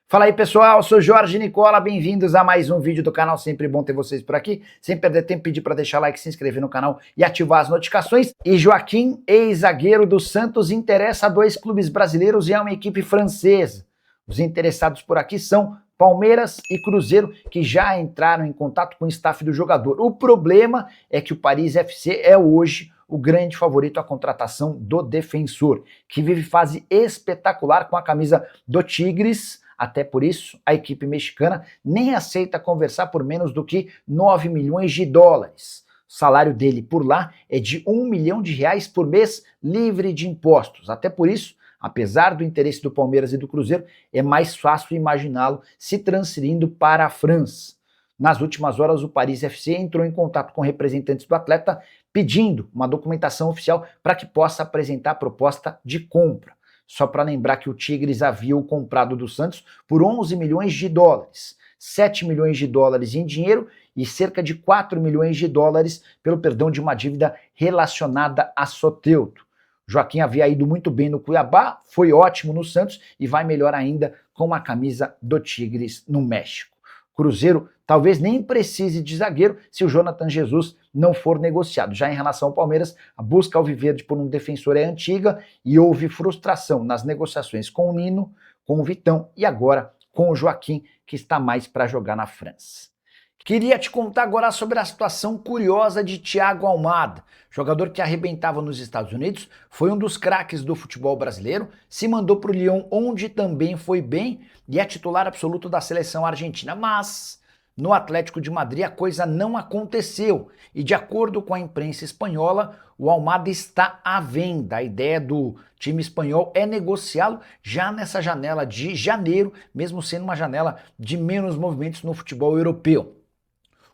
Fala aí pessoal, sou Jorge Nicola, bem-vindos a mais um vídeo do canal, sempre bom ter vocês por aqui, sem perder tempo, pedir para deixar like, se inscrever no canal e ativar as notificações. E Joaquim, ex-zagueiro do Santos, interessa a dois clubes brasileiros e a uma equipe francesa. Os interessados por aqui são Palmeiras e Cruzeiro, que já entraram em contato com o staff do jogador. O problema é que o Paris FC é hoje o grande favorito à contratação do defensor, que vive fase espetacular com a camisa do Tigres. Até por isso, a equipe mexicana nem aceita conversar por menos do que 9 milhões de dólares. O salário dele por lá é de 1 milhão de reais por mês, livre de impostos. Até por isso, apesar do interesse do Palmeiras e do Cruzeiro, é mais fácil imaginá-lo se transferindo para a França. Nas últimas horas, o Paris FC entrou em contato com representantes do atleta pedindo uma documentação oficial para que possa apresentar a proposta de compra. Só para lembrar que o Tigres havia o comprado do Santos por 11 milhões de dólares, 7 milhões de dólares em dinheiro e cerca de 4 milhões de dólares pelo perdão de uma dívida relacionada a Soteldo. Joaquim havia ido muito bem no Cuiabá, foi ótimo no Santos e vai melhor ainda com a camisa do Tigres no México. Cruzeiro talvez nem precise de zagueiro se o Jonathan Jesus não for negociado. Já em relação ao Palmeiras, a busca alviverde por um defensor é antiga e houve frustração nas negociações com o Nino, com o Vitão e agora com o Joaquim, que está mais para jogar na França. Queria te contar agora sobre a situação curiosa de Thiago Almada, jogador que arrebentava nos Estados Unidos, foi um dos craques do futebol brasileiro, se mandou para o Lyon, onde também foi bem, e é titular absoluto da seleção argentina, mas no Atlético de Madrid a coisa não aconteceu, e de acordo com a imprensa espanhola, o Almada está à venda. A ideia do time espanhol é negociá-lo já nessa janela de janeiro, mesmo sendo uma janela de menos movimentos no futebol europeu.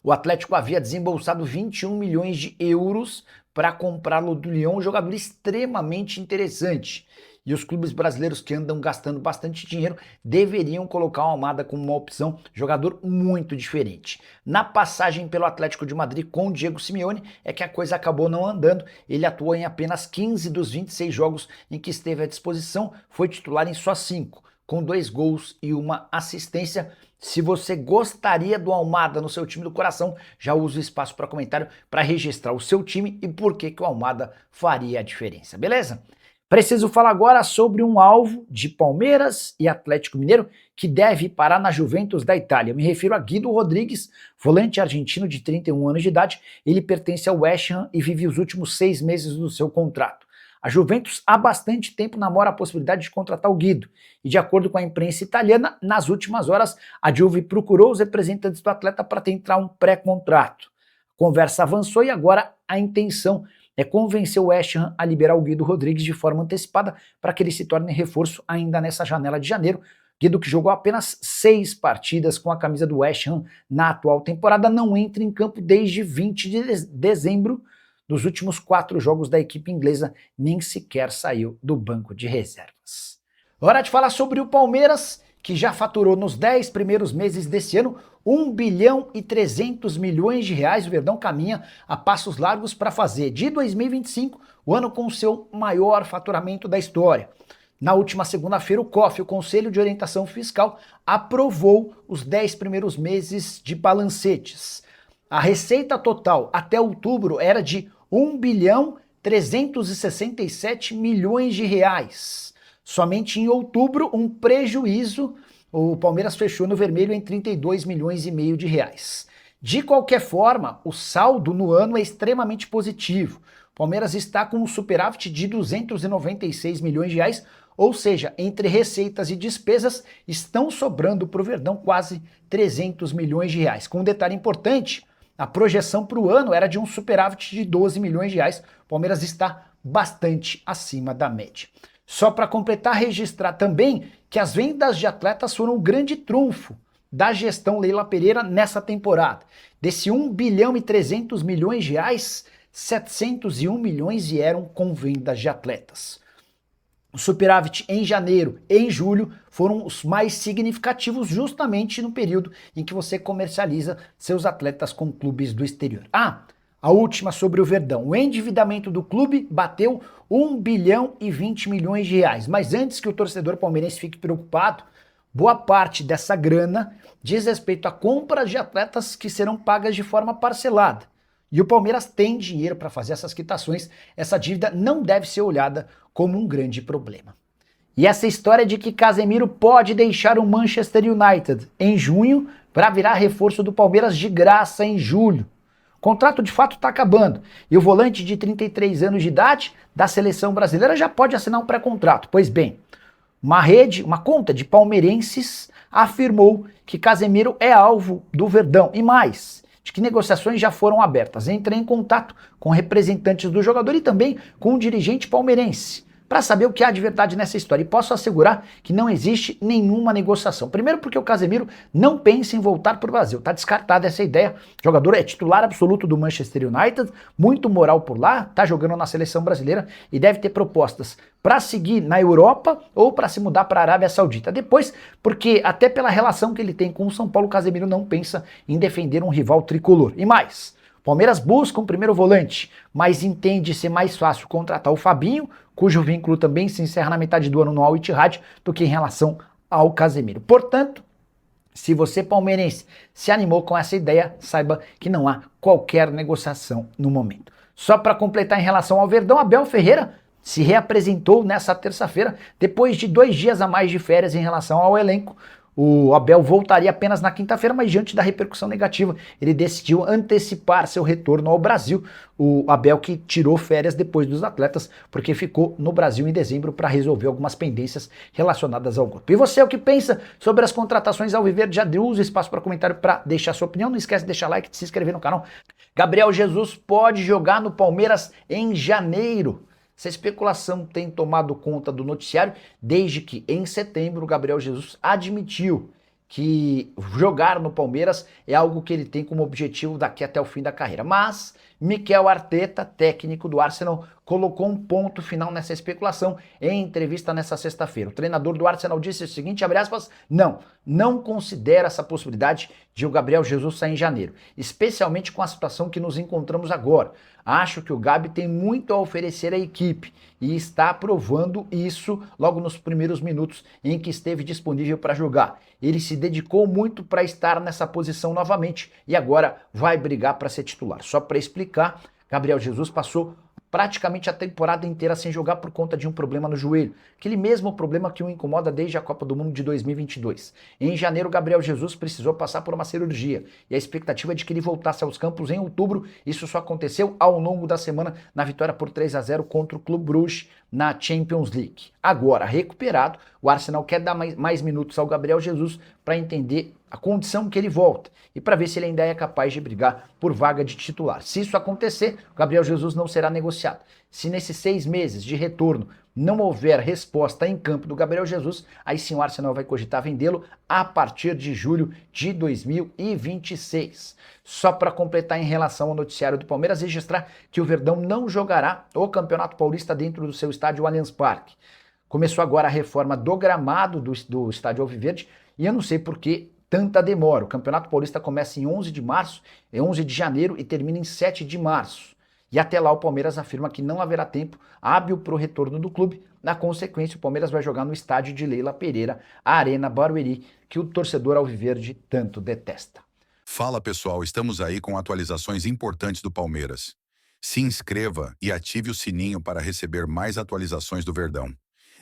O Atlético havia desembolsado 21 milhões de euros para comprá-lo do Lyon, um jogador extremamente interessante. E os clubes brasileiros que andam gastando bastante dinheiro deveriam colocar o Almada como uma opção, jogador muito diferente. Na passagem pelo Atlético de Madrid com o Diego Simeone é que a coisa acabou não andando. Ele atuou em apenas 15 dos 26 jogos em que esteve à disposição, foi titular em só 5, com 2 gols e 1 assistência. Se você gostaria do Almada no seu time do coração, já usa o espaço para comentário para registrar o seu time e por que o Almada faria a diferença, beleza? Preciso falar agora sobre um alvo de Palmeiras e Atlético Mineiro que deve parar na Juventus da Itália. Eu me refiro a Guido Rodrigues, volante argentino de 31 anos de idade. Ele pertence ao West Ham e vive os últimos 6 meses do seu contrato. A Juventus há bastante tempo namora a possibilidade de contratar o Guido, e de acordo com a imprensa italiana, nas últimas horas a Juve procurou os representantes do atleta para tentar um pré-contrato. A conversa avançou e agora a intenção é convencer o West Ham a liberar o Guido Rodrigues de forma antecipada para que ele se torne reforço ainda nessa janela de janeiro. Guido, que jogou apenas 6 partidas com a camisa do West Ham na atual temporada, não entra em campo desde 20 de dezembro. Dos últimos 4 jogos da equipe inglesa, nem sequer saiu do banco de reservas. Hora de falar sobre o Palmeiras, que já faturou nos 10 primeiros meses desse ano 1 bilhão e 300 milhões de reais. O Verdão caminha a passos largos para fazer de 2025 o ano com o seu maior faturamento da história. Na última segunda-feira, o COF, o Conselho de Orientação Fiscal, aprovou os 10 primeiros meses de balancetes. A receita total até outubro era de 1 bilhão 367 milhões de reais. Somente em outubro, um prejuízo, o Palmeiras fechou no vermelho em 32 milhões e meio de reais. De qualquer forma, o saldo no ano é extremamente positivo. O Palmeiras está com um superávit de 296 milhões de reais, ou seja, entre receitas e despesas estão sobrando para o Verdão quase 300 milhões de reais. Com um detalhe importante, a projeção para o ano era de um superávit de 12 milhões de reais. O Palmeiras está bastante acima da média. Só para completar, registrar também que as vendas de atletas foram o grande trunfo da gestão Leila Pereira nessa temporada. Desse 1 bilhão e 300 milhões de reais, 701 milhões vieram com vendas de atletas. O superávit em janeiro e em julho foram os mais significativos justamente no período em que você comercializa seus atletas com clubes do exterior. A última sobre o Verdão. O endividamento do clube bateu 1 bilhão e 20 milhões de reais. Mas antes que o torcedor palmeirense fique preocupado, Boa parte dessa grana diz respeito a compras de atletas que serão pagas de forma parcelada. E o Palmeiras tem dinheiro para fazer essas quitações, essa dívida não deve ser olhada como um grande problema. E essa história de que Casemiro pode deixar o Manchester United em junho para virar reforço do Palmeiras de graça em julho. O contrato de fato está acabando e o volante de 33 anos de idade da seleção brasileira já pode assinar um pré-contrato. Pois bem, uma conta de palmeirenses afirmou que Casemiro é alvo do Verdão e mais, de que negociações já foram abertas. Entrei em contato com representantes do jogador e também com um dirigente palmeirense para saber o que há de verdade nessa história. E posso assegurar que não existe nenhuma negociação. Primeiro porque o Casemiro não pensa em voltar para o Brasil. Está descartada essa ideia. O jogador é titular absoluto do Manchester United, muito moral por lá, está jogando na seleção brasileira e deve ter propostas para seguir na Europa ou para se mudar para a Arábia Saudita. Depois, porque até pela relação que ele tem com o São Paulo, o Casemiro não pensa em defender um rival tricolor. E mais, Palmeiras busca um primeiro volante, mas entende ser mais fácil contratar o Fabinho, cujo vínculo também se encerra na metade do ano no Al Ittihad, do que em relação ao Casemiro. Portanto, se você palmeirense se animou com essa ideia, saiba que não há qualquer negociação no momento. Só para completar em relação ao Verdão, Abel Ferreira se reapresentou nessa terça-feira, depois de 2 dias a mais de férias em relação ao elenco. O Abel voltaria apenas na quinta-feira, mas diante da repercussão negativa, ele decidiu antecipar seu retorno ao Brasil. O Abel que tirou férias depois dos atletas, porque ficou no Brasil em dezembro para resolver algumas pendências relacionadas ao grupo. E você, o que pensa sobre as contratações alviverde? Já usa espaço para comentário para deixar sua opinião. Não esquece de deixar like e de se inscrever no canal. Gabriel Jesus pode jogar no Palmeiras em janeiro. Essa especulação tem tomado conta do noticiário desde que, em setembro, o Gabriel Jesus admitiu que jogar no Palmeiras é algo que ele tem como objetivo daqui até o fim da carreira. Mas Mikel Arteta, técnico do Arsenal, colocou um ponto final nessa especulação em entrevista nessa sexta-feira. O treinador do Arsenal disse o seguinte, abre aspas, não considera essa possibilidade de o Gabriel Jesus sair em janeiro, especialmente com a situação que nos encontramos agora. Acho que o Gabi tem muito a oferecer à equipe e está provando isso logo nos primeiros minutos em que esteve disponível para jogar. Ele se dedicou muito para estar nessa posição novamente e agora vai brigar para ser titular. Só para explicar, Gabriel Jesus passou praticamente a temporada inteira sem jogar por conta de um problema no joelho, aquele mesmo problema que o incomoda desde a Copa do Mundo de 2022. Em janeiro, Gabriel Jesus precisou passar por uma cirurgia e a expectativa é de que ele voltasse aos campos em outubro. Isso só aconteceu ao longo da semana na vitória por 3-0 contra o Clube Brugge na Champions League. Agora, recuperado, o Arsenal quer dar mais minutos ao Gabriel Jesus para entender a condição que ele volta e para ver se ele ainda é capaz de brigar por vaga de titular. Se isso acontecer, o Gabriel Jesus não será negociado. Se nesses 6 meses de retorno não houver resposta em campo do Gabriel Jesus, aí sim o Arsenal vai cogitar vendê-lo a partir de julho de 2026. Só para completar em relação ao noticiário do Palmeiras, registrar que o Verdão não jogará o Campeonato Paulista dentro do seu estádio Allianz Parque. Começou agora a reforma do gramado do estádio Alviverde e eu não sei por que tanta demora. O Campeonato Paulista começa em 11 de janeiro e termina em 7 de março. E até lá o Palmeiras afirma que não haverá tempo hábil para o retorno do clube. Na consequência, o Palmeiras vai jogar no estádio de Leila Pereira, a Arena Barueri, que o torcedor alviverde tanto detesta. Fala pessoal, estamos aí com atualizações importantes do Palmeiras. Se inscreva e ative o sininho para receber mais atualizações do Verdão.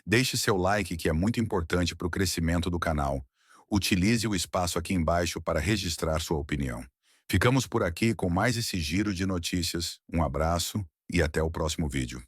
Deixe seu like, que é muito importante para o crescimento do canal. Utilize o espaço aqui embaixo para registrar sua opinião. Ficamos por aqui com mais esse giro de notícias. Um abraço e até o próximo vídeo.